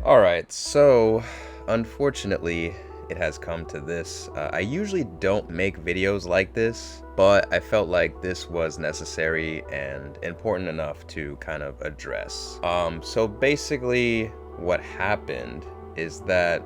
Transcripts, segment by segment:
Alright, so unfortunately, it has come to this. I usually don't make videos like this, but I felt like this was necessary and important enough to kind of address. So basically, what happened is that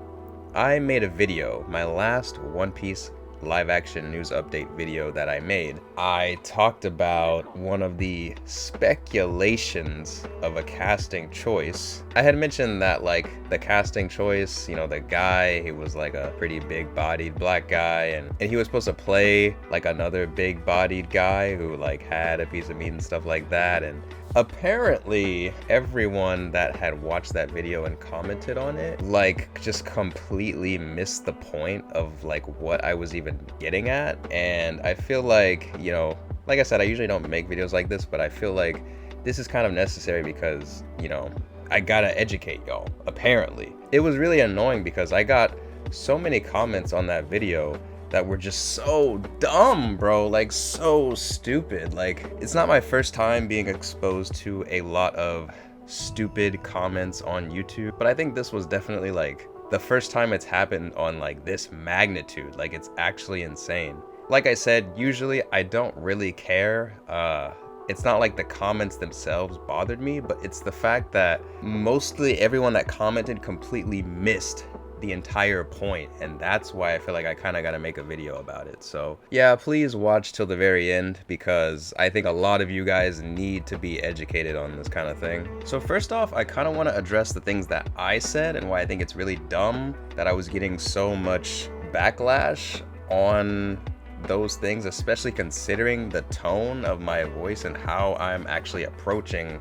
I made a video, my last One Piece live action news update video that I made. I talked about one of the speculations of a casting choice. I had mentioned that like the casting choice, you know, the guy, he was like a pretty big bodied black guy and he was supposed to play like another big bodied guy who like had a piece of meat and stuff like that. And apparently everyone that had watched that video and commented on it like just completely missed the point of like what I was even getting at. And I feel like, you know, like I said, I usually don't make videos like this, but I feel like this is kind of necessary because, you know, I gotta educate y'all. Apparently it was really annoying because I got so many comments on that video that were just so dumb, bro, like so stupid. Like, it's not my first time being exposed to a lot of stupid comments on YouTube, but I think this was definitely like the first time it's happened on like this magnitude. Like, it's actually insane. Like I said, usually I don't really care. It's not like the comments themselves bothered me, but it's the fact that mostly everyone that commented completely missed the entire point, and that's why I feel like I kind of got to make a video about it. So yeah, please watch till the very end because I think a lot of you guys need to be educated on this kind of thing. So first off, I kind of want to address the things that I said and why I think it's really dumb that I was getting so much backlash on those things, especially considering the tone of my voice and how I'm actually approaching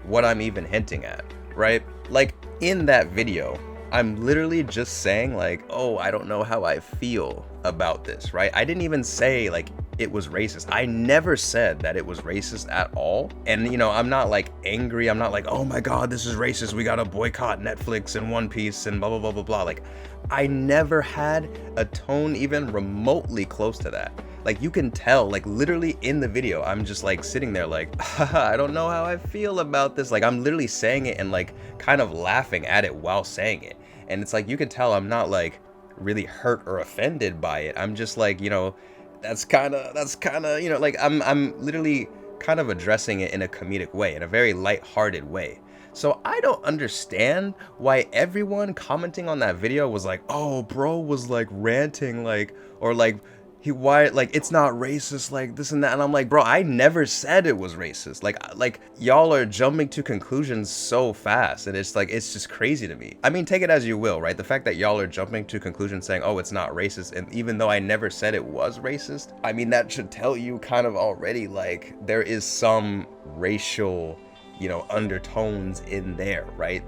what I'm even hinting at, right? Like in that video, I'm literally just saying like, oh, I don't know how I feel about this, right? I didn't even say like it was racist. I never said that it was racist at all. And you know, I'm not like angry. I'm not like, oh my God, this is racist. We gotta boycott Netflix and One Piece and blah, blah, blah, blah, blah. Like, I never had a tone even remotely close to that. Like, you can tell, like literally in the video, I'm just like sitting there like, haha, I don't know how I feel about this. Like, I'm literally saying it and like kind of laughing at it while saying it. And it's like, you can tell I'm not like really hurt or offended by it. I'm just like, you know, that's kind of, you know, like I'm literally kind of addressing it in a comedic way, in a very lighthearted way. So I don't understand why everyone commenting on that video was like, oh, bro was like ranting, like, or like, why, like, it's not racist, like this and that. And I'm like, bro, I never said it was racist. Like y'all are jumping to conclusions so fast, and it's like, it's just crazy to me. I mean, take it as you will, right? The fact that y'all are jumping to conclusions saying, oh, it's not racist, and even though I never said it was racist, I mean, that should tell you kind of already like there is some racial, you know, undertones in there, right?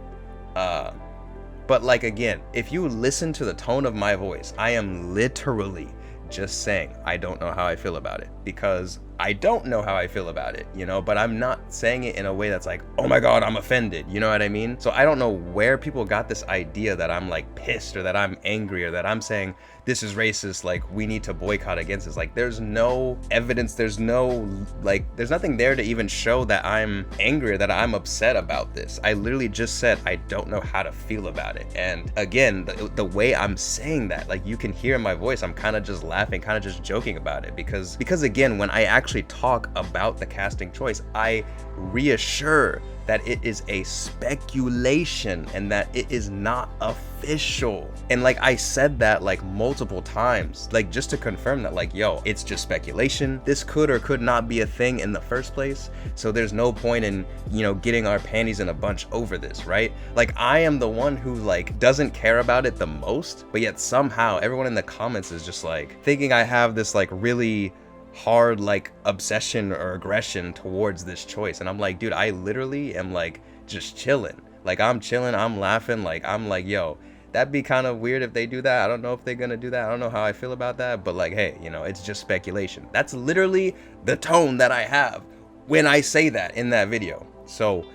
But like, again, if you listen to the tone of my voice, I am literally just saying I don't know how I feel about it, because I don't know how I feel about it, you know, but I'm not saying it in a way that's like, oh my God, I'm offended, you know what I mean? So I don't know where people got this idea that I'm like pissed or that I'm angry or that I'm saying this is racist, like we need to boycott against this. Like, there's no evidence, there's no, like, there's nothing there to even show that I'm angry or that I'm upset about this. I literally just said I don't know how to feel about it. And again, the way I'm saying that, like, you can hear in my voice, I'm kind of just laughing, kind of just joking about it, because again, when I actually talk about the casting choice, I reassure that it is a speculation and that it is not official. And like, I said that like multiple times, like just to confirm that, like, yo, it's just speculation. This could or could not be a thing in the first place. So there's no point in, you know, getting our panties in a bunch over this, right? Like, I am the one who like doesn't care about it the most, but yet somehow everyone in the comments is just like thinking I have this like really hard like obsession or aggression towards this choice. And I'm like, dude, I literally am like just chilling. Like, I'm chilling, I'm laughing, like I'm like, yo, that'd be kind of weird if they do that. I don't know if they're gonna do that. I don't know how I feel about that, but like, hey, you know, it's just speculation. That's literally the tone that I have when I say that in that video. So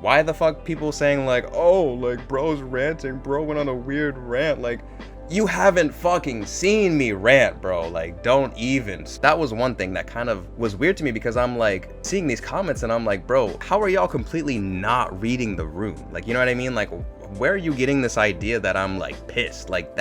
why the fuck people saying like, oh, like bro's ranting, bro went on a weird rant? Like, you haven't fucking seen me rant, bro. Like, don't even. That was one thing that kind of was weird to me, because I'm like seeing these comments and I'm like, bro, how are y'all completely not reading the room? Like, you know what I mean? Like, where are you getting this idea that I'm like pissed? Like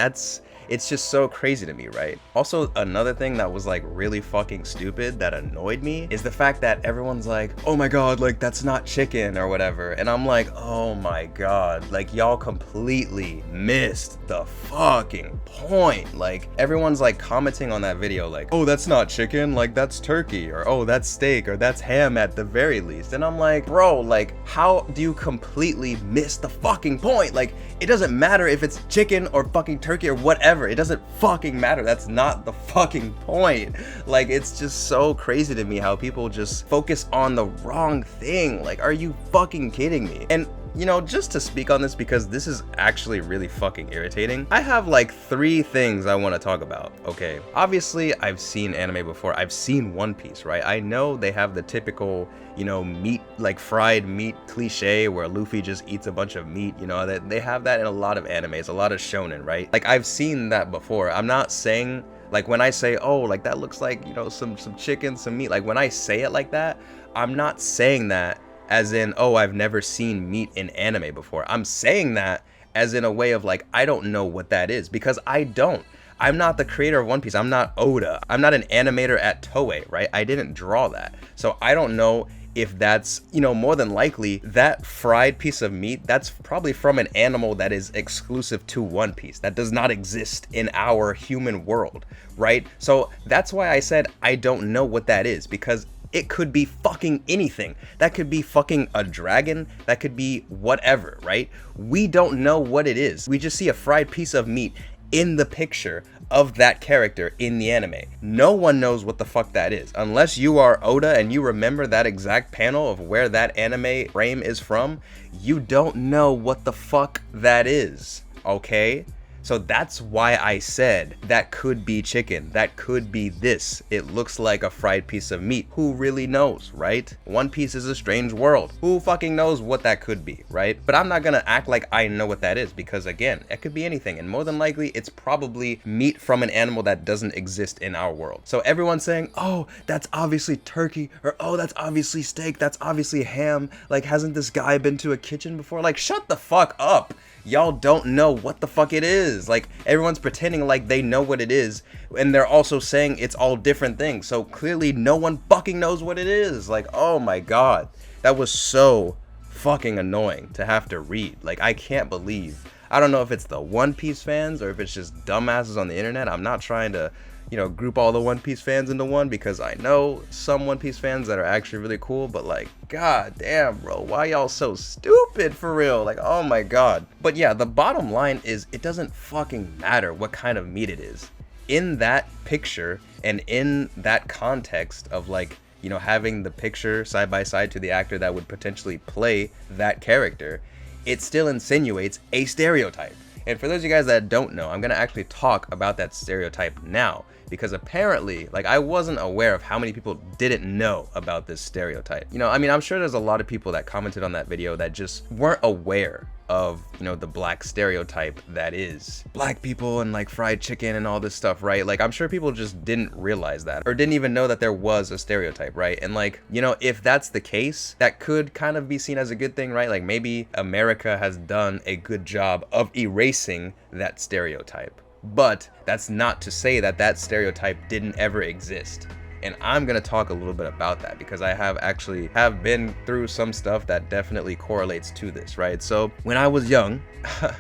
it's just so crazy to me, right? Also, another thing that was like really fucking stupid that annoyed me is the fact that everyone's like, oh my god, like that's not chicken or whatever. And I'm like, oh my god, like y'all completely missed the fucking point. Like everyone's like commenting on that video like, oh, that's not chicken, like that's turkey, or oh, that's steak, or that's ham at the very least. And I'm like, bro, like how do you completely miss the fucking point? Like it doesn't matter if it's chicken or fucking turkey or whatever. It doesn't fucking matter. That's not the fucking point. Like it's just so crazy to me how people just focus on the wrong thing. Like, are you fucking kidding me? And you know, just to speak on this, because this is actually really fucking irritating, I have like 3 things I want to talk about. Okay, obviously I've seen anime before. I've seen One Piece, right? I know they have the typical, you know, meat, like fried meat cliche where Luffy just eats a bunch of meat, you know, that they have that in a lot of animes, a lot of shonen, right? Like I've seen that before. I'm not saying, like when I say, oh, like that looks like, you know, some chicken, some meat, like when I say it like that, I'm not saying that as in, oh, I've never seen meat in anime before. I'm saying that as in a way of like, I don't know what that is, because I don't. I'm not the creator of One Piece. I'm not Oda. I'm not an animator at Toei, right? I didn't draw that. So I don't know if that's, you know, more than likely that fried piece of meat, that's probably from an animal that is exclusive to One Piece, that does not exist in our human world, right? So that's why I said I don't know what that is, because it could be fucking anything. That could be fucking a dragon. That could be whatever, right? We don't know what it is. We just see a fried piece of meat in the picture of that character in the anime. No one knows what the fuck that is. Unless you are Oda and you remember that exact panel of where that anime frame is from, you don't know what the fuck that is, okay? So that's why I said that could be chicken, that could be this. It looks like a fried piece of meat. Who really knows, right? One Piece is a strange world. Who fucking knows what that could be, right? But I'm not gonna act like I know what that is, because again, it could be anything, and more than likely it's probably meat from an animal that doesn't exist in our world. So everyone's saying, oh, that's obviously turkey, or oh, that's obviously steak, that's obviously ham. Like, hasn't this guy been to a kitchen before? Like, shut the fuck up. Y'all don't know what the fuck it is. Like, everyone's pretending like they know what it is, and they're also saying it's all different things. So clearly no one fucking knows what it is. Like, oh my god, that was so fucking annoying to have to read. Like, I can't believe, I don't know if it's the One Piece fans or if it's just dumbasses on the internet. I'm not trying to, you know, group all the One Piece fans into one, because I know some One Piece fans that are actually really cool, but like, god damn, bro, why y'all so stupid for real? Like, oh my god. But yeah, the bottom line is, it doesn't fucking matter what kind of meat it is. In that picture and in that context of like, you know, having the picture side by side to the actor that would potentially play that character, it still insinuates a stereotype. And for those of you guys that don't know, I'm gonna actually talk about that stereotype now, because apparently, like, I wasn't aware of how many people didn't know about this stereotype. You know, I mean, I'm sure there's a lot of people that commented on that video that just weren't aware of, you know, the black stereotype that is black people and like fried chicken and all this stuff, right? Like, I'm sure people just didn't realize that, or didn't even know that there was a stereotype, right? And like, you know, if that's the case, that could kind of be seen as a good thing, right? Like, maybe America has done a good job of erasing that stereotype. But that's not to say that that stereotype didn't ever exist. And I'm gonna talk a little bit about that, because I have been through some stuff that definitely correlates to this, right? So when I was young,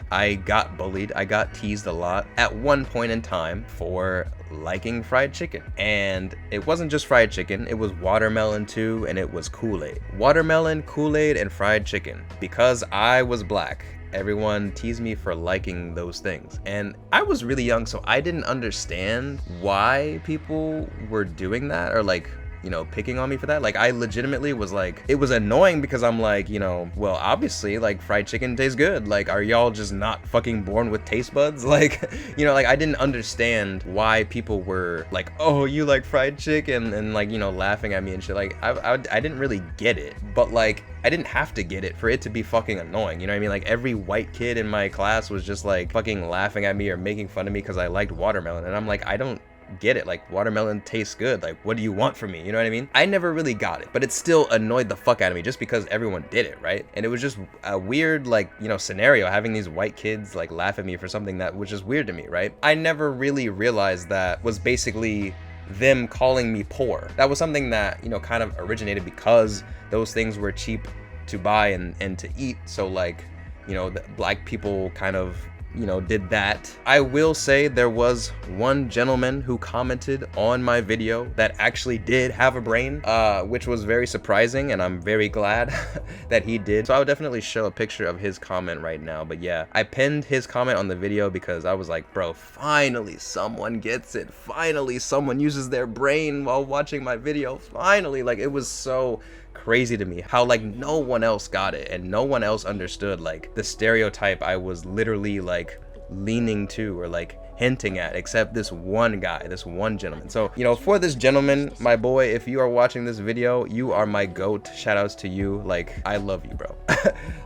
I got bullied, I got teased a lot at one point in time for liking fried chicken. And it wasn't just fried chicken, it was watermelon too, and it was Kool-Aid. Watermelon, Kool-Aid, and fried chicken. Because I was black, everyone teased me for liking those things. And I was really young, so I didn't understand why people were doing that, or like, you know, picking on me for that. Like, I legitimately was like, it was annoying, because I'm like, you know, well, obviously, like, fried chicken tastes good. Like, are y'all just not fucking born with taste buds? Like, you know, like, I didn't understand why people were like, oh, you like fried chicken, and like, you know, laughing at me and shit. Like, I didn't really get it, but like, I didn't have to get it for it to be fucking annoying. You know what I mean? Like, every white kid in my class was just like fucking laughing at me or making fun of me because I liked watermelon. And I'm like, I don't get it. Like, watermelon tastes good. Like, what do you want from me? You know what I mean? I never really got it, but it still annoyed the fuck out of me just because everyone did it, right? And it was just a weird, like, you know, scenario, having these white kids like laugh at me for something that was just weird to me, right? I never really realized that was basically them calling me poor. That was something that, you know, kind of originated because those things were cheap to buy and to eat. So like, you know, the black people kind of, you know, did that. I will say there was one gentleman who commented on my video that actually did have a brain, which was very surprising, and I'm very glad that he did. So I would definitely show a picture of his comment right now. But yeah, I pinned his comment on the video because I was like, bro, finally someone gets it. Finally someone uses their brain while watching my video. Finally, like, it was so crazy to me how like no one else got it and no one else understood like the stereotype I was literally like leaning to or like hinting at, except this one guy, this one gentleman. So, you know, for this gentleman, my boy, if you are watching this video, you are my goat. Shout outs to you. Like, I love you, bro.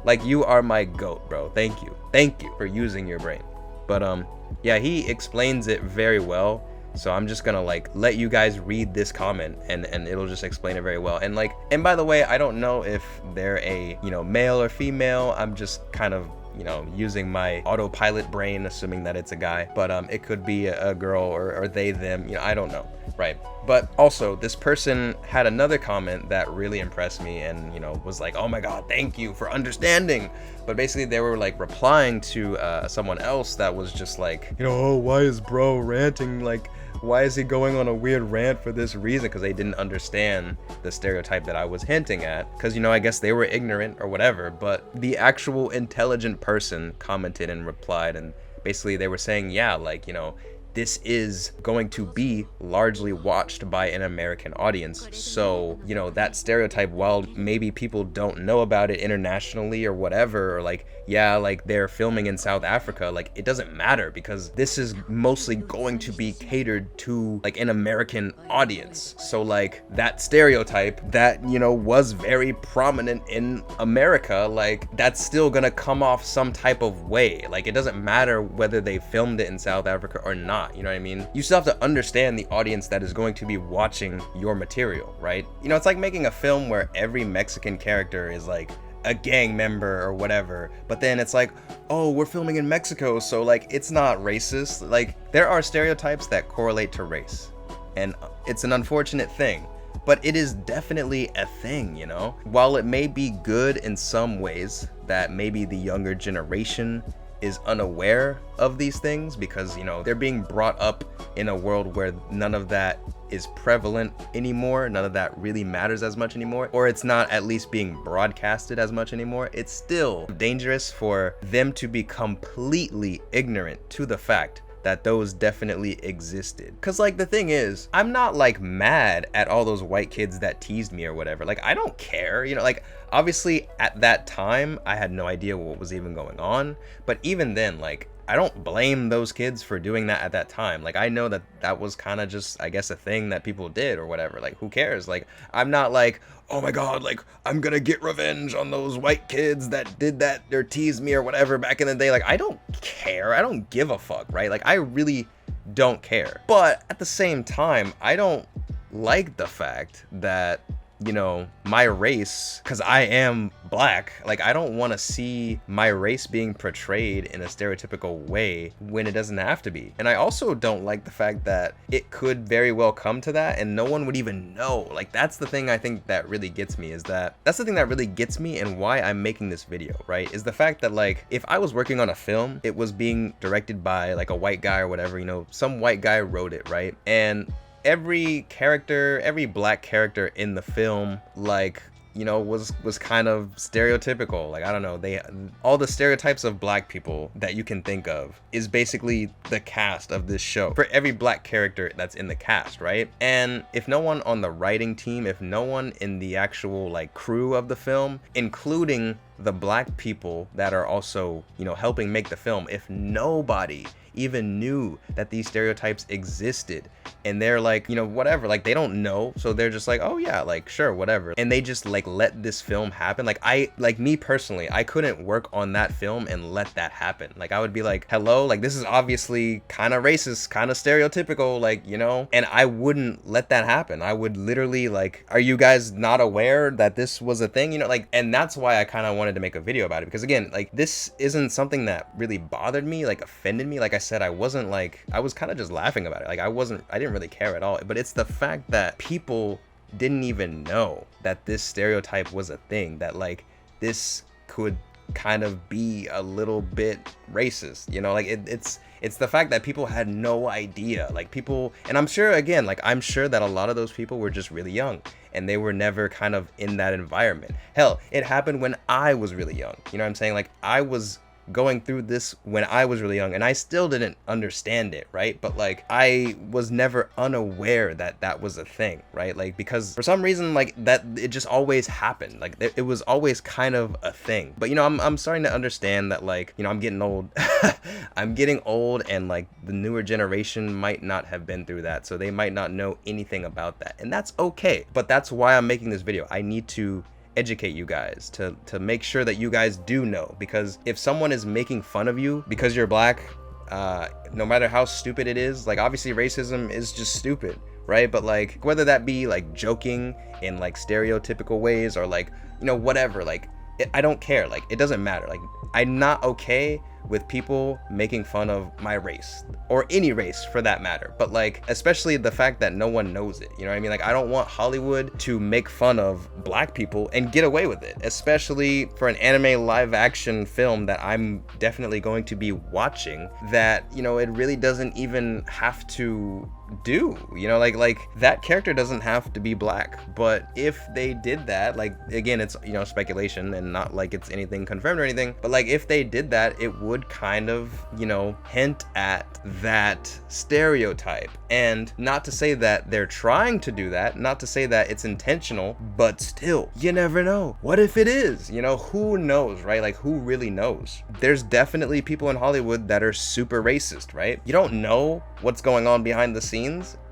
Like, you are my goat, bro. Thank you for using your brain. But yeah, he explains it very well. So I'm just gonna like let you guys read this comment and it'll just explain it very well. And like, and by the way, I don't know if they're a, you know, male or female. I'm just kind of, you know, using my autopilot brain, assuming that it's a guy, but it could be a girl or they, them, you know, I don't know, right? But also, this person had another comment that really impressed me and, you know, was like, oh my God, thank you for understanding. But basically they were like replying to someone else that was just like, you know, oh, why is bro ranting? Like, why is he going on a weird rant for this reason? Because they didn't understand the stereotype that I was hinting at. Because, you know, I guess they were ignorant or whatever. But the actual intelligent person commented and replied. And basically they were saying, yeah, like, you know, this is going to be largely watched by an American audience. So, you know, that stereotype, while maybe people don't know about it internationally or whatever, or like, yeah, like they're filming in South Africa, like it doesn't matter because this is mostly going to be catered to like an American audience. So like that stereotype that, you know, was very prominent in America, like that's still gonna come off some type of way. Like it doesn't matter whether they filmed it in South Africa or not. You know what I mean? You still have to understand the audience that is going to be watching your material, right? You know, it's like making a film where every Mexican character is like a gang member or whatever, but then it's like, oh, we're filming in Mexico, so like it's not racist. Like there are stereotypes that correlate to race, and it's an unfortunate thing, but it is definitely a thing, you know? While it may be good in some ways that maybe the younger generation is unaware of these things because, you know, they're being brought up in a world where none of that is prevalent anymore, none of that really matters as much anymore, or it's not at least being broadcasted as much anymore. It's still dangerous for them to be completely ignorant to the fact that those definitely existed. Cause like the thing is, I'm not like mad at all those white kids that teased me or whatever. Like I don't care, you know, like obviously at that time I had no idea what was even going on, but even then, like I don't blame those kids for doing that at that time. Like I know that that was kind of just, I guess, a thing that people did or whatever. Like who cares? Like I'm not like, oh my God, like I'm gonna get revenge on those white kids that did that or teased me or whatever back in the day. Like I don't care. I don't give a fuck, right? Like I really don't care. But at the same time, I don't like the fact that, you know, my race, because I am black, like I don't want to see my race being portrayed in a stereotypical way when it doesn't have to be. And I also don't like the fact that it could very well come to that and no one would even know. Like that's the thing I think that really gets me, is that that's the thing that really gets me and why I'm making this video, right? Is the fact that like if I was working on a film, it was being directed by like a white guy or whatever, you know, some white guy wrote it, right? And every character, every black character in the film, like, you know, was kind of stereotypical. Like, I don't know, all the stereotypes of black people that you can think of is basically the cast of this show for every black character that's in the cast, right? And if no one on the writing team, if no one in the actual like crew of the film, including the black people that are also, you know, helping make the film, if nobody even knew that these stereotypes existed, and they're like, you know, whatever, like they don't know, so they're just like, oh yeah, like sure, whatever, and they just like let this film happen. Like me personally, I couldn't work on that film and let that happen. Like I would be like, hello, like this is obviously kind of racist, kind of stereotypical, like, you know, and I wouldn't let that happen. I would literally like, are you guys not aware that this was a thing, you know, like, and that's why I kind of wanted to make a video about it, because again, like this isn't something that really bothered me, like offended me. Like I said, I wasn't like, I was kind of just laughing about it. Like I didn't really care at all, but it's the fact that people didn't even know that this stereotype was a thing, that like this could kind of be a little bit racist, you know, like it's the fact that people had no idea, like people, and I'm sure, again, like I'm sure that a lot of those people were just really young and they were never kind of in that environment. Hell, it happened when I was really young, you know what I'm saying? Like I was going through this when I was really young and I still didn't understand it, right? But like I was never unaware that that was a thing, right? Like because for some reason, like that, it just always happened, like it was always kind of a thing. But you know, I'm starting to understand that, like, you know, I'm getting old. I'm getting old, and like the newer generation might not have been through that, so they might not know anything about that, and that's okay. But that's why I'm making this video. I need to educate you guys to make sure that you guys do know, because if someone is making fun of you because you're black, no matter how stupid it is, like obviously racism is just stupid, right? But like whether that be like joking in like stereotypical ways or like, you know, whatever, like I don't care, like it doesn't matter. Like I'm not okay with people making fun of my race or any race for that matter, but like especially the fact that no one knows it, you know what I mean? Like I don't want Hollywood to make fun of black people and get away with it, especially for an anime live action film that I'm definitely going to be watching, that, you know, it really doesn't even have to do, you know, like that character doesn't have to be black. But if they did that, like again, it's, you know, speculation and not like it's anything confirmed or anything, but like if they did that, it would kind of, you know, hint at that stereotype. And not to say that they're trying to do that, not to say that it's intentional, but still, you never know. What if it is? You know, who knows, right? Like who really knows? There's definitely people in Hollywood that are super racist, right? You don't know what's going on behind the scenes.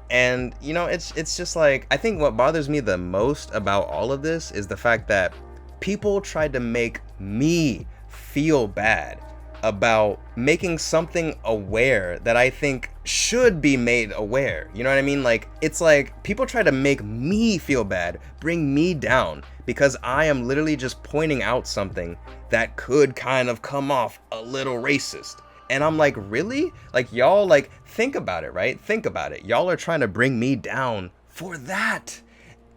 And you know, it's just like, I think what bothers me the most about all of this is the fact that people tried to make me feel bad about making something aware that I think should be made aware. You know what I mean? Like it's like people try to make me feel bad, bring me down, because I am literally just pointing out something that could kind of come off a little racist. And I'm like, really? Like y'all, like think about it, right? Think about it. Y'all are trying to bring me down for that.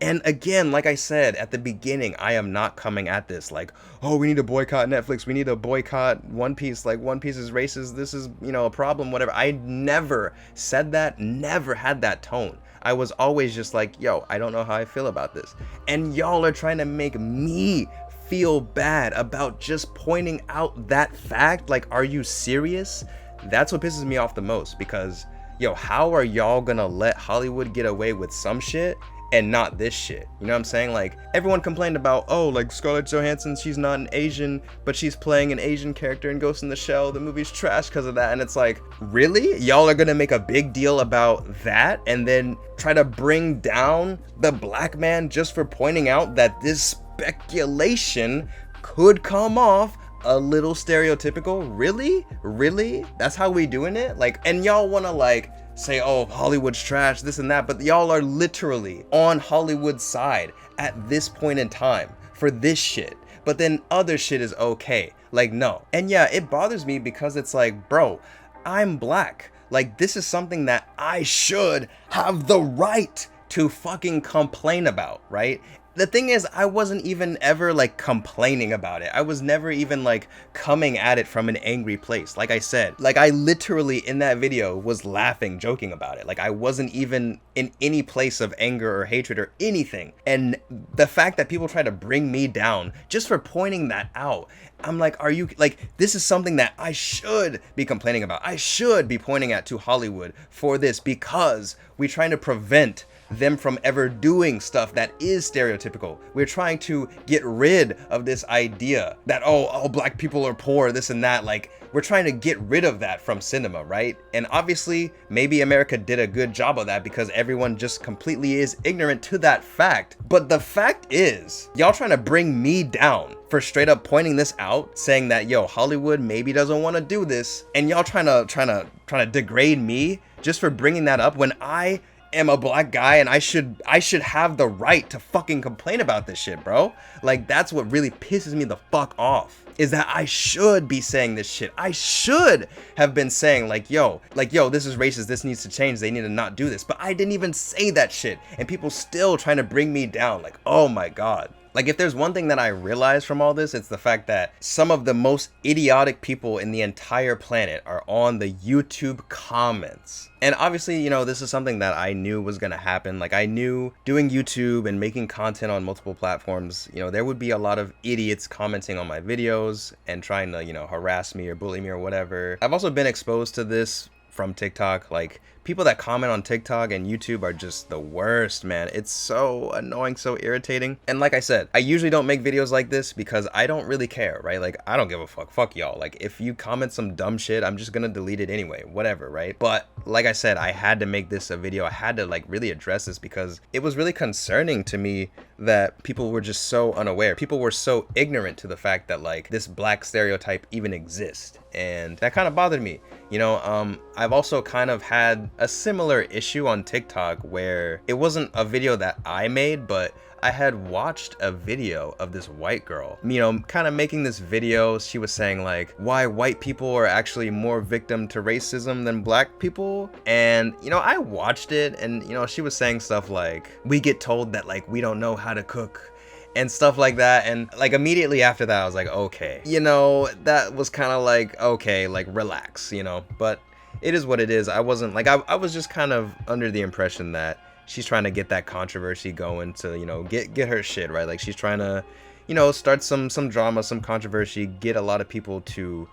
And again, like I said at the beginning, I am not coming at this like, oh, we need to boycott Netflix, we need to boycott One Piece, like One Piece is racist, this is, you know, a problem, whatever. I never said that, never had that tone. I was always just like, yo, I don't know how I feel about this. And y'all are trying to make me feel bad about just pointing out that fact. Like, are you serious? That's what pisses me off the most, because yo, how are y'all gonna let Hollywood get away with some shit and not this shit? You know what I'm saying? Like everyone complained about, oh, like Scarlett Johansson, she's not an Asian, but she's playing an Asian character in Ghost in the Shell, the movie's trash because of that. And it's like, really? Y'all are gonna make a big deal about that and then try to bring down the black man just for pointing out that this speculation could come off a little stereotypical? Really? That's how we doing it? Like, and y'all wanna like say, oh, Hollywood's trash, this and that, but y'all are literally on Hollywood's side at this point in time for this shit, but then other shit is okay. Like, no. And yeah, it bothers me because it's like, bro, I'm black. Like, this is something that I should have the right to fucking complain about, right? The thing is, I wasn't even ever like complaining about it. I was never even like coming at it from an angry place. Like I said, like I literally in that video was laughing, joking about it. Like I wasn't even in any place of anger or hatred or anything. And the fact that people try to bring me down just for pointing that out, I'm like, are you, like, this is something that I should be complaining about. I should be pointing at to Hollywood for this, because we're trying to prevent them from ever doing stuff that is stereotypical. We're trying to get rid of this idea that, oh, all black people are poor, this and that. Like, we're trying to get rid of that from cinema, right? And obviously, maybe America did a good job of that because everyone just completely is ignorant to that fact. But the fact is, y'all trying to bring me down for straight up pointing this out, saying that, yo, Hollywood maybe doesn't want to do this, and y'all trying to degrade me just for bringing that up when I am a black guy and I should have the right to fucking complain about this shit, bro. Like, that's what really pisses me the fuck off, is that I should be saying this shit. I should have been saying like, yo, this is racist, this needs to change, they need to not do this. But I didn't even say that shit, and people still trying to bring me down. Like, oh my God. Like, if there's one thing that I realized from all this, it's the fact that some of the most idiotic people in the entire planet are on the YouTube comments. And obviously, you know, this is something that I knew was gonna happen. Like, I knew doing YouTube and making content on multiple platforms, you know, there would be a lot of idiots commenting on my videos and trying to, you know, harass me or bully me or whatever. I've also been exposed to this from TikTok. Like, people that comment on TikTok and YouTube are just the worst, man. It's so annoying, so irritating. And like I said, I usually don't make videos like this because I don't really care, right? Like, I don't give a fuck. Fuck y'all. Like, if you comment some dumb shit, I'm just gonna delete it anyway, whatever, right? But like I said, I had to make this a video. I had to like really address this because it was really concerning to me that people were just so unaware. People were so ignorant to the fact that like this black stereotype even exists. And that kind of bothered me. You know, I've also kind of had a similar issue on TikTok where it wasn't a video that I made, but I had watched a video of this white girl, you know, kind of making this video. She was saying like why white people are actually more victim to racism than black people. And, you know, I watched it and, you know, she was saying stuff like, we get told that like we don't know how to cook and stuff like that. And like immediately after that, I was like, okay, you know, that was kind of like, okay, like relax, you know, but it is what it is. I wasn't like, I was just kind of under the impression that she's trying to get that controversy going to, you know, get her shit right. Like, she's trying to, you know, start some drama, some controversy, get a lot of people to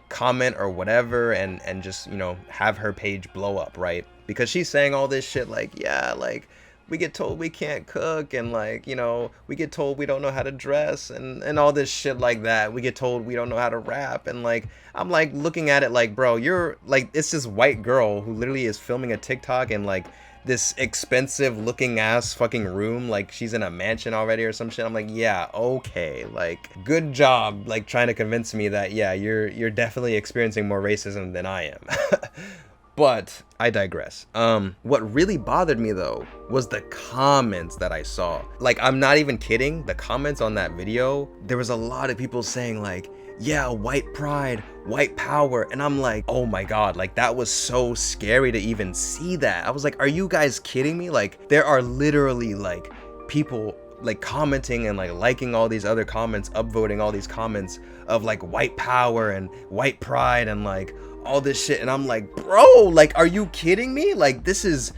comment or whatever, and just, you know, have her page blow up, right? Because she's saying all this shit like, yeah, like, we get told we can't cook, and like, you know, we get told we don't know how to dress, and all this shit like that. We get told we don't know how to rap, and like, I'm like looking at it like, bro, you're like, it's this white girl who literally is filming a TikTok in like this expensive looking ass fucking room, like she's in a mansion already or some shit. I'm like, yeah, okay, like, good job like trying to convince me that, yeah, you're definitely experiencing more racism than I am. But I digress. What really bothered me though was the comments that I saw. Like, I'm not even kidding. The comments on that video, there was a lot of people saying like, yeah, white pride, white power. And I'm like, oh my God, like that was so scary to even see that. I was like, are you guys kidding me? Like, there are literally like people like commenting and like liking all these other comments, upvoting all these comments of like white power and white pride and like all this shit. And I'm like, bro, like, are you kidding me? Like, this is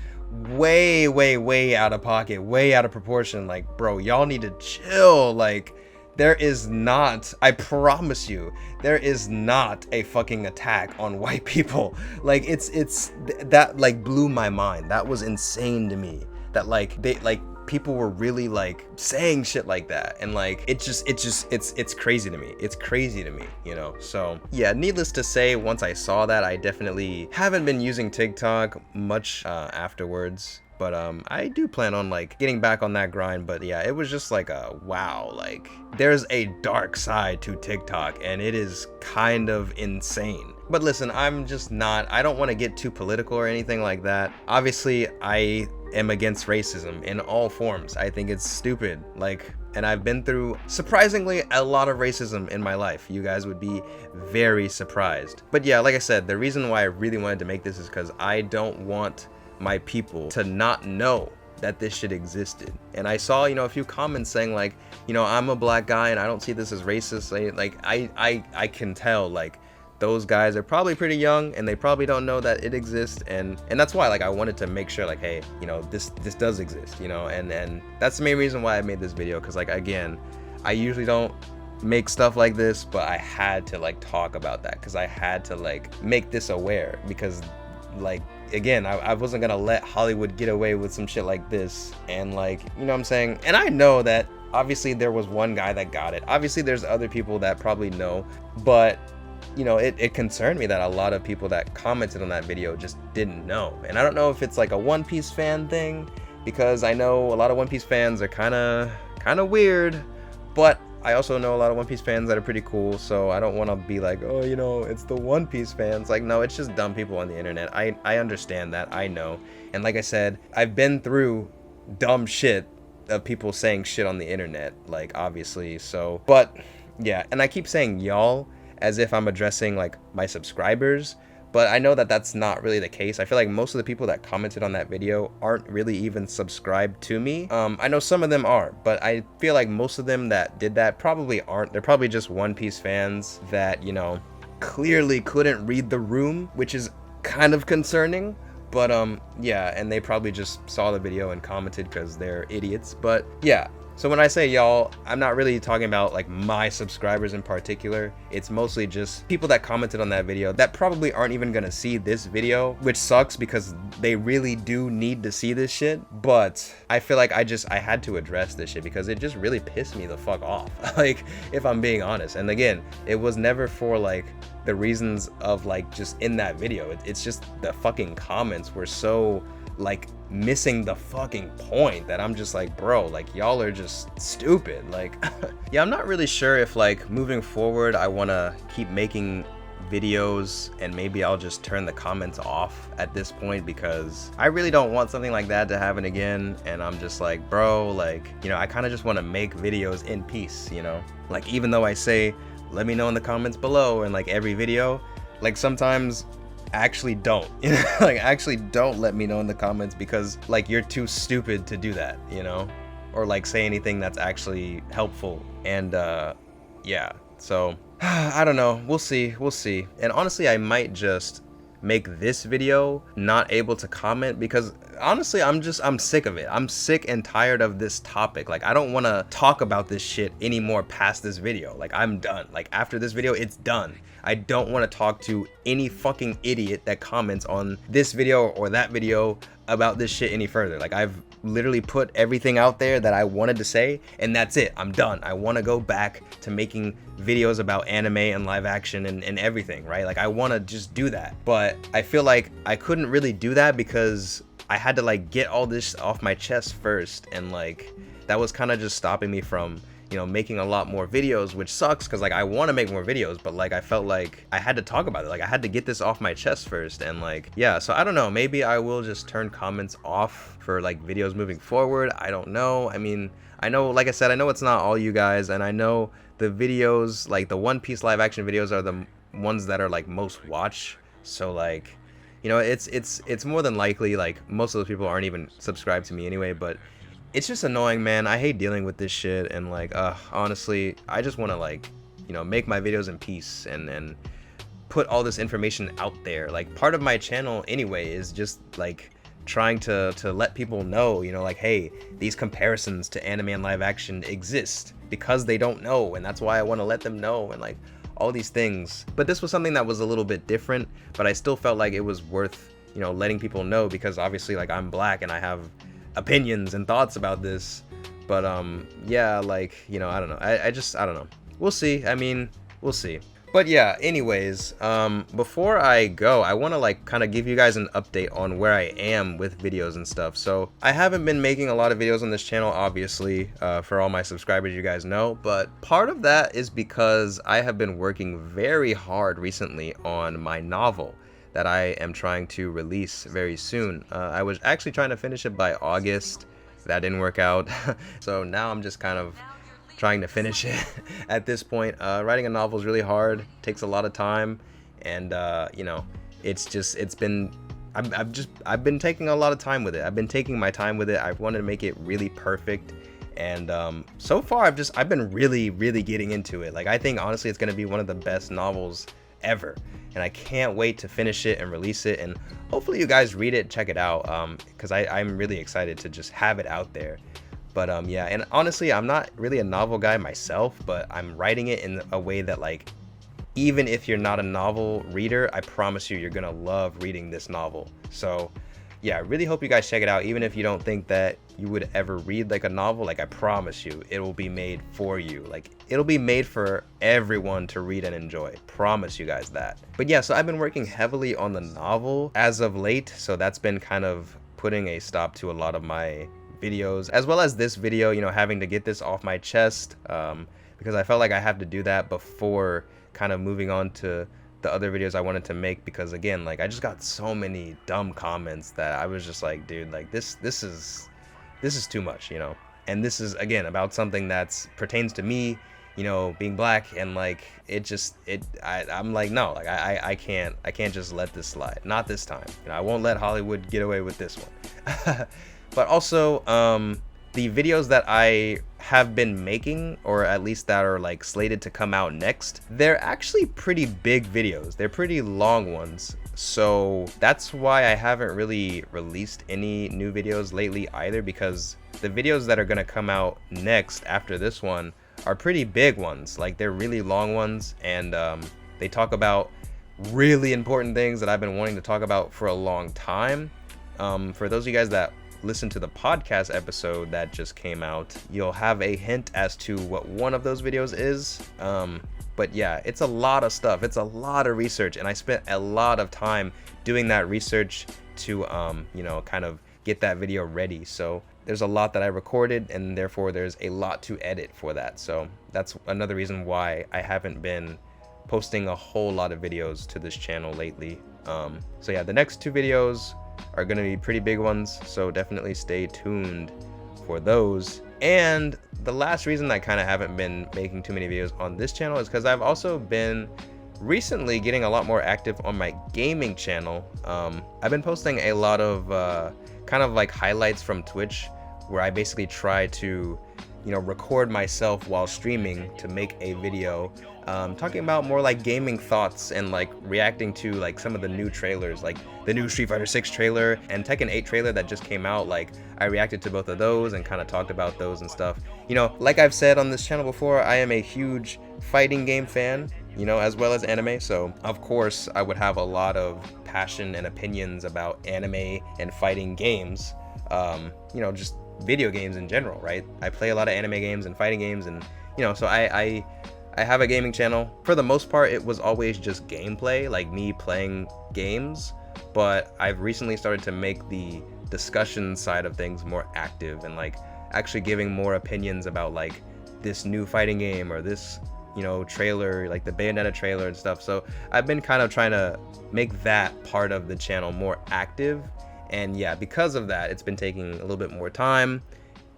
way out of pocket, way out of proportion. Like, bro, y'all need to chill. Like, there is not, I promise you, there is not a fucking attack on white people. Like, it's that like blew my mind. That was insane to me, that like they like people were really like saying shit like that. And like, it's crazy to me. It's crazy to me, you know? So yeah, needless to say, once I saw that, I definitely haven't been using TikTok much afterwards. But I do plan on like getting back on that grind. But yeah, it was just like a wow, like there's a dark side to TikTok and it is kind of insane. But listen, I'm just not, I don't want to get too political or anything like that. Obviously, I am against racism in all forms. I think it's stupid. Like, and I've been through surprisingly a lot of racism in my life. You guys would be very surprised. But yeah, like I said, the reason why I really wanted to make this is because I don't want my people to not know that this shit existed. And I saw, you know, a few comments saying like, you know, I'm a black guy and I don't see this as racist. Like, I can tell like those guys are probably pretty young and they probably don't know that it exists. And that's why like I wanted to make sure like, hey, you know, this does exist, you know, and that's the main reason why I made this video. Cause like, again, I usually don't make stuff like this, but I had to like talk about that because I had to like make this aware, because like again, I wasn't gonna let Hollywood get away with some shit like this. And like, you know what I'm saying? And I know that obviously there was one guy that got it. Obviously there's other people that probably know, but you know, it concerned me that a lot of people that commented on that video just didn't know. And I don't know if it's like a One Piece fan thing, because I know a lot of One Piece fans are kind of weird, but I also know a lot of One Piece fans that are pretty cool, so I don't want to be like, oh, you know, it's the One Piece fans. Like, no, it's just dumb people on the internet. I understand that, I know. And like I said, I've been through dumb shit of people saying shit on the internet, like, obviously, so. But, yeah, and I keep saying y'all as if I'm addressing, like, my subscribers, but I know that that's not really the case. I feel like most of the people that commented on that video aren't really even subscribed to me. I know some of them are, but I feel like most of them that did that probably aren't. They're probably just One Piece fans that, you know, clearly couldn't read the room, which is kind of concerning. But yeah, and they probably just saw the video and commented because they're idiots. But yeah. So when I say y'all, I'm not really talking about like my subscribers in particular. It's mostly just people that commented on that video that probably aren't even gonna see this video, which sucks because they really do need to see this shit. But I feel like I had to address this shit because it just really pissed me the fuck off. Like, if I'm being honest. And again, it was never for like the reasons of like just in that video. It's just the fucking comments were so like missing the fucking point that I'm just like, bro, like y'all are just stupid. Like yeah, I'm not really sure if like moving forward I want to keep making videos and maybe I'll just turn the comments off at this point, because I really don't want something like that to happen again. And I'm just like, bro, like, you know, I kind of just want to make videos in peace, you know, like even though I say let me know in the comments below and like every video, like sometimes actually don't, you know, like actually don't let me know in the comments because like you're too stupid to do that, you know, or like say anything that's actually helpful. And yeah, so I don't know, we'll see. And honestly, I might just make this video not able to comment because honestly I'm sick of it. I'm sick and tired of this topic. Like, I don't want to talk about this shit anymore past this video. Like, I'm done. Like, after this video, it's done. I don't want to talk to any fucking idiot that comments on this video or that video about this shit any further. Like, I've literally put everything out there that I wanted to say, and that's it. I'm done. I want to go back to making videos about anime and live action and everything, right? Like, I want to just do that. But I feel like I couldn't really do that because I had to like get all this off my chest first, and like that was kind of just stopping me from, you know, making a lot more videos, which sucks because like I want to make more videos, but like I felt like I had to talk about it. Like, I had to get this off my chest first. And like, yeah, so I don't know, maybe I will just turn comments off for like videos moving forward. I don't know. I mean, I know, like I said, I know it's not all you guys, and I know the videos, like the One Piece live action videos are the ones that are like most watched. So like, you know, it's more than likely like most of those people aren't even subscribed to me anyway. But it's just annoying, man. I hate dealing with this shit, and like honestly, I just want to like, you know, make my videos in peace and put all this information out there. Like, part of my channel anyway is just like trying to let people know, you know, like, hey, these comparisons to anime and live action exist because they don't know, and that's why I want to let them know, and like all these things. But this was something that was a little bit different, but I still felt like it was worth, you know, letting people know, because obviously like I'm black and I have opinions and thoughts about this. But yeah, like, you know, I don't know, I don't know, we'll see. I mean, we'll see. But yeah, anyways, before I go, I want to like kind of give you guys an update on where I am with videos and stuff. So I haven't been making a lot of videos on this channel, obviously, for all my subscribers, you guys know, but part of that is because I have been working very hard recently on my novel that I am trying to release very soon. I was actually trying to finish it by August. That didn't work out. So now I'm just kind of trying to finish it at this point. Writing a novel is really hard, takes a lot of time, and you know, I've been taking a lot of time with it. I've been taking my time with it. I wanted to make it really perfect, and so far I've been really getting into it. Like, I think honestly it's gonna be one of the best novels ever, and I can't wait to finish it and release it, and hopefully you guys read it, check it out, because I'm really excited to just have it out there. But yeah, and honestly, I'm not really a novel guy myself, but I'm writing it in a way that like even if you're not a novel reader, I promise you, you're gonna love reading this novel. So yeah, I really hope you guys check it out. Even if you don't think that you would ever read like a novel, like I promise you, it will be made for you. Like it'll be made for everyone to read and enjoy. Promise you guys that. But yeah, so I've been working heavily on the novel as of late. So that's been kind of putting a stop to a lot of my videos, as well as this video, you know, having to get this off my chest, because I felt like I have to do that before kind of moving on to the other videos I wanted to make, because again, like I just got so many dumb comments that I was just like, dude, like this is too much, you know. And this is again about something that's pertains to me, you know, being black, and like I'm like, no, like I can't just let this slide. Not this time. You know, I won't let Hollywood get away with this one. But also the videos that I have been making, or at least that are like slated to come out next, they're actually pretty big videos. They're pretty long ones. So that's why I haven't really released any new videos lately either, because the videos that are gonna come out next after this one are pretty big ones. Like they're really long ones, and they talk about really important things that I've been wanting to talk about for a long time. For those of you guys that listen to the podcast episode that just came out, you'll have a hint as to what one of those videos is. But yeah, it's a lot of stuff. It's a lot of research, and I spent a lot of time doing that research to you know, kind of get that video ready. So there's a lot that I recorded, and therefore there's a lot to edit for that. So that's another reason why I haven't been posting a whole lot of videos to this channel lately. So yeah, the next two videos are going to be pretty big ones, so definitely stay tuned for those. And the last reason I kind of haven't been making too many videos on this channel is because I've also been recently getting a lot more active on my gaming channel. I've been posting a lot of kind of like highlights from Twitch, where I basically try to, you know, record myself while streaming to make a video talking about more like gaming thoughts, and like reacting to like some of the new trailers, like the new Street Fighter 6 trailer and Tekken 8 trailer that just came out. Like I reacted to both of those and kind of talked about those and stuff. You know, like I've said on this channel before, I am a huge fighting game fan, you know, as well as anime. So of course I would have a lot of passion and opinions about anime and fighting games, you know, just video games in general, right? I play a lot of anime games and fighting games, and you know, so I have a gaming channel. For the most part, it was always just gameplay, like me playing games, but I've recently started to make the discussion side of things more active, and like actually giving more opinions about like this new fighting game or this, you know, trailer, like the Bayonetta trailer and stuff. So I've been kind of trying to make that part of the channel more active. And yeah, because of that, it's been taking a little bit more time.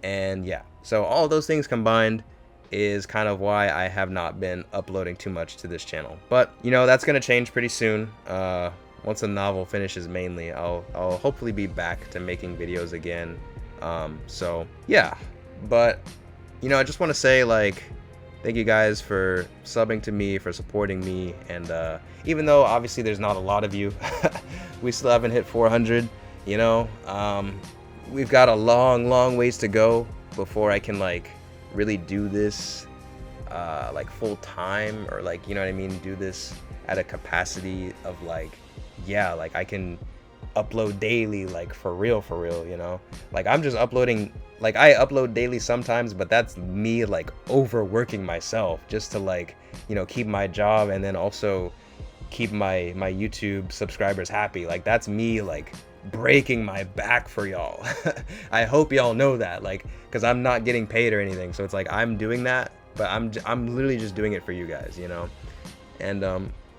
And yeah, so all of those things combined is kind of why I have not been uploading too much to this channel. But you know, that's gonna change pretty soon. Once the novel finishes, mainly, I'll hopefully be back to making videos again. So yeah, but you know, I just want to say, like, thank you guys for subbing to me, for supporting me, and even though obviously there's not a lot of you, we still haven't hit 400. You know, we've got a long ways to go before I can like really do this like full time, or like, you know what I mean, do this at a capacity of like, yeah, like I can upload daily, like for real, you know. Like I'm just uploading, like I upload daily sometimes, but that's me like overworking myself just to like, you know, keep my job and then also keep my YouTube subscribers happy. Like that's me like breaking my back for y'all. I hope y'all know that, like, because I'm not getting paid or anything, so it's like I'm doing that, but I'm literally just doing it for you guys, you know. And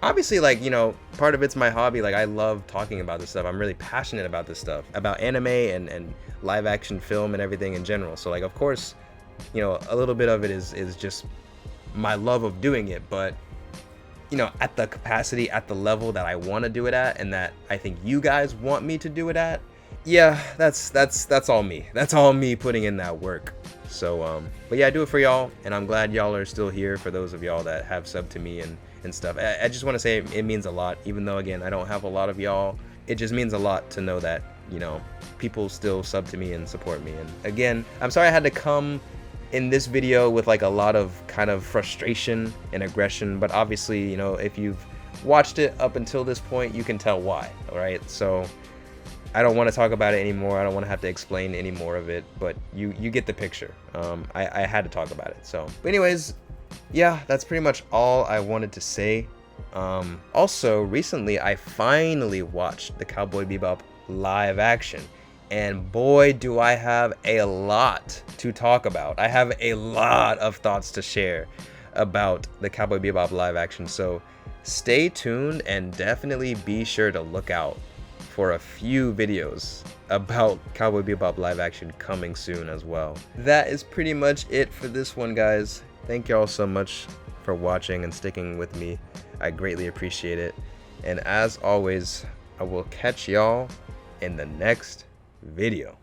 obviously, like, you know, part of it's my hobby. Like I love talking about this stuff. I'm really passionate about this stuff, about anime and live action film and everything in general. So like, of course, you know, a little bit of it is just my love of doing it, but you know, at the capacity, at the level that I want to do it at, and that I think you guys want me to do it at, yeah, that's all me. That's all me putting in that work. So but yeah, I do it for y'all, and I'm glad y'all are still here. For those of y'all that have subbed to me and stuff, I just want to say it means a lot. Even though again, I don't have a lot of y'all, it just means a lot to know that, you know, people still sub to me and support me. And again, I'm sorry I had to come in this video with like a lot of kind of frustration and aggression, but obviously, you know, if you've watched it up until this point, you can tell why. All right, so I don't want to talk about it anymore. I don't want to have to explain any more of it, but you get the picture. I had to talk about it. So, but anyways, yeah, that's pretty much all I wanted to say. Also, recently I finally watched the Cowboy Bebop live action, and boy, do I have a lot to talk about. I have a lot of thoughts to share about the Cowboy Bebop live action. So stay tuned and definitely be sure to look out for a few videos about Cowboy Bebop live action coming soon as well. That is pretty much it for this one, guys. Thank y'all so much for watching and sticking with me. I greatly appreciate it. And as always, I will catch y'all in the next video.